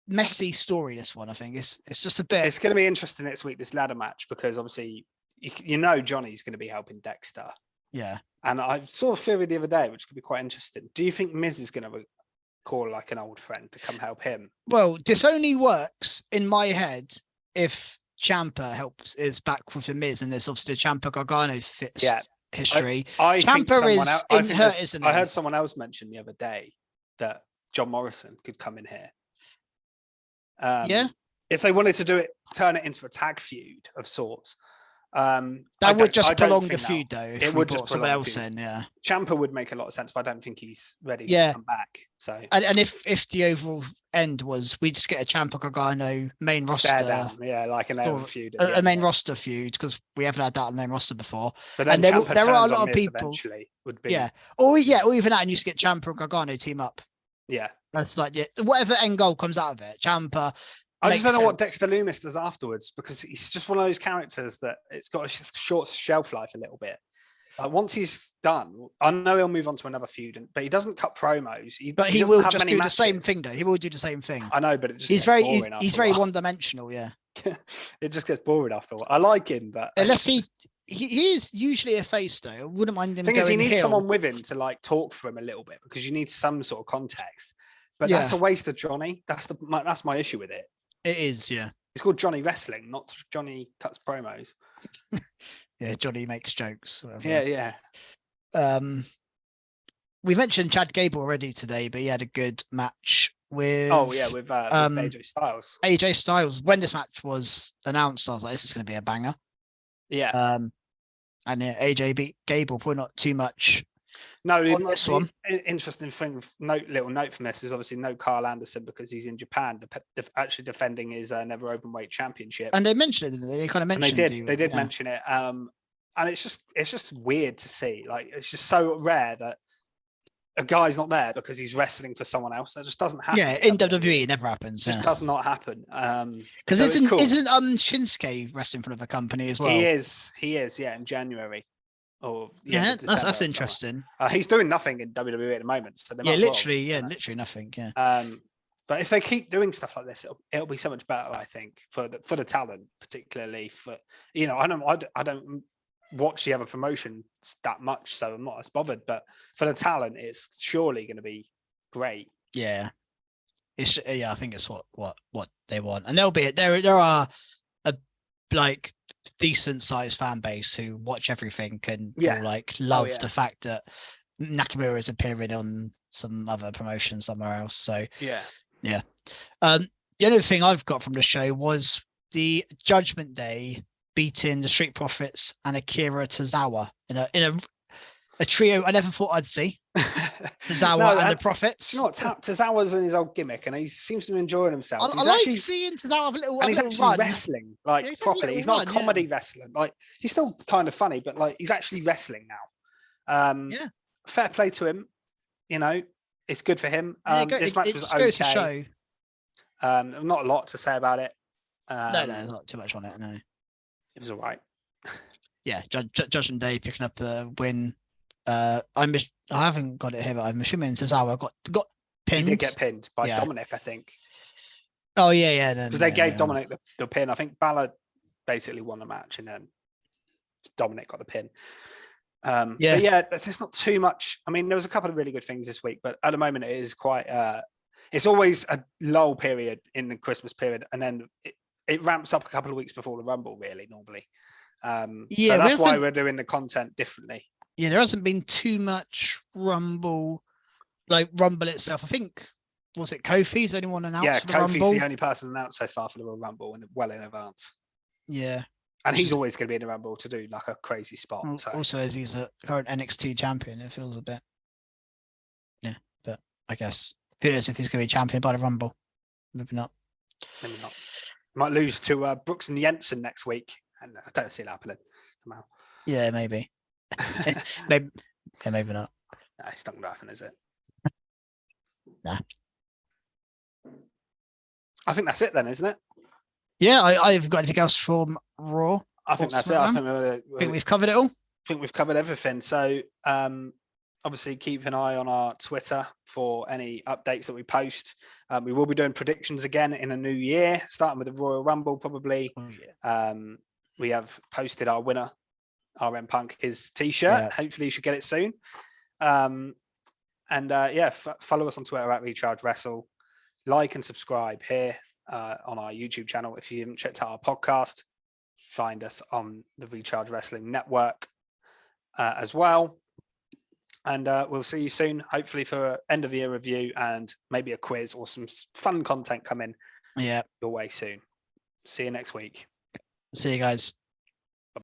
messy story, this one. I think it's just a bit. It's going to be interesting next week, this ladder match, because obviously Johnny's going to be helping Dexter. Yeah, and I saw a theory the other day which could be quite interesting. Do you think Miz is going to call like an old friend to come help him? Well, this only works in my head if Ciampa is back with The Miz, and there's obviously the Ciampa Gargano history. I think isn't I heard someone else mention the other day that John Morrison could come in here. If they wanted to turn it into a tag feud of sorts. That would just prolong the feud, though. It would just someone else in, yeah. Ciampa would make a lot of sense, but I don't think he's ready to come back. So, and if the overall end was we just get a Ciampa Gargano main roster, like an feud, a main roster feud, because we haven't had that on the main roster before. But then there are a lot of people eventually would be, or even that, and you just get Ciampa and Gargano team up. Yeah, that's like whatever end goal comes out of it. Ciampa. I just don't know what Dexter Lumis does afterwards, because he's just one of those characters that it's got a short shelf life a little bit. Once he's done, I know he'll move on to another feud, but he doesn't cut promos. He will just do the same thing, though. He will do the same thing. I know, but it just gets boring. He's very one-dimensional, yeah. It just gets boring after a while. I like him, but unless he is usually a face, though. I wouldn't mind him. The thing is, he needs someone with him to like talk for him a little bit, because you need some sort of context. But that's a waste of Johnny. That's my issue with it. It is, yeah. It's called Johnny Wrestling, not Johnny Cuts Promos. Yeah, Johnny makes jokes. Whatever. Yeah. We mentioned Chad Gable already today, but he had a good match with with AJ Styles. AJ Styles. When this match was announced, I was like, this is going to be a banger. Yeah. And AJ beat Gable, probably not too much. No, this one. Interesting thing, little note from this is obviously no Carl Anderson, because he's in Japan, actually defending his Never Openweight Championship. And they mentioned it. They kind of mentioned it. They did mention it. And it's just weird to see. Like, it's just so rare that a guy's not there because he's wrestling for someone else. That just doesn't happen. Yeah, in WWE, it never happens. It just does not happen. Because isn't Shinsuke wrestling for another company as well? He is. Yeah, in January. That's interesting. He's doing nothing in WWE at the moment, so literally nothing. Yeah. But if they keep doing stuff like this, it'll be so much better, I think, for the talent, particularly for I don't watch the other promotions that much, so I'm not as bothered. But for the talent, it's surely going to be great. Yeah, I think it's what they want, and there are a decent sized fan base who watch everything and will love the fact that Nakamura is appearing on some other promotion somewhere else. So yeah. The other thing I've got from the show was the Judgment Day beating the Street Profits and Akira Tozawa in a trio I never thought I'd see. Tozawa and the Profits. You know what? Tozawa's in his old gimmick, and he seems to be enjoying himself. I like seeing Tozawa have a little. And he's actually run. wrestling properly. He's not a comedy wrestler. Like, he's still kind of funny, but he's actually wrestling now. Fair play to him. It's good for him. This match was okay. To show. Not a lot to say about it. No, there's not too much on it. No, it was all right. Yeah, Judgment Day picking up a win. I haven't got it here, but I'm assuming Tozawa got pinned. He did get pinned by Dominic, I think. Oh yeah, because they gave Dominic the pin. I think Balor basically won the match, and then Dominic got the pin. But yeah, there's not too much. I mean, there was a couple of really good things this week, but at the moment it is quite. It's always a lull period in the Christmas period, and then it ramps up a couple of weeks before the Rumble. Really, normally. So that's why we're doing the content differently. Yeah, there hasn't been too much Rumble, like Rumble itself. I think, was it Kofi's the only one announced for the Rumble? Yeah, Kofi's the only person announced so far for the Royal Rumble, and well in advance. Yeah. And he's always going to be in the Rumble to do like a crazy spot. So. Also, as he's a current NXT champion, it feels a bit. Yeah, but I guess who knows if he's going to be champion by the Rumble? Maybe not. Maybe not. Might lose to Brooks and Jensen next week, and I don't see it happening somehow. Yeah, maybe. maybe not. No, it's not going to happen, is it? Nah. I think that's it then, isn't it? Yeah, I've got anything else from Raw? I think that's it. I think we've covered it all. I think we've covered everything. So obviously keep an eye on our Twitter for any updates that we post. We will be doing predictions again in a new year, starting with the Royal Rumble probably. Oh, yeah. We have posted our winner, RM Punk, his t-shirt. Yeah. Hopefully you should get it soon. Follow us on Twitter at Recharge Wrestle. Like and subscribe here on our YouTube channel. If you haven't checked out our podcast, find us on the Recharge Wrestling Network as well. And we'll see you soon, hopefully for an end of year review and maybe a quiz or some fun content coming your way soon. See you next week. See you guys.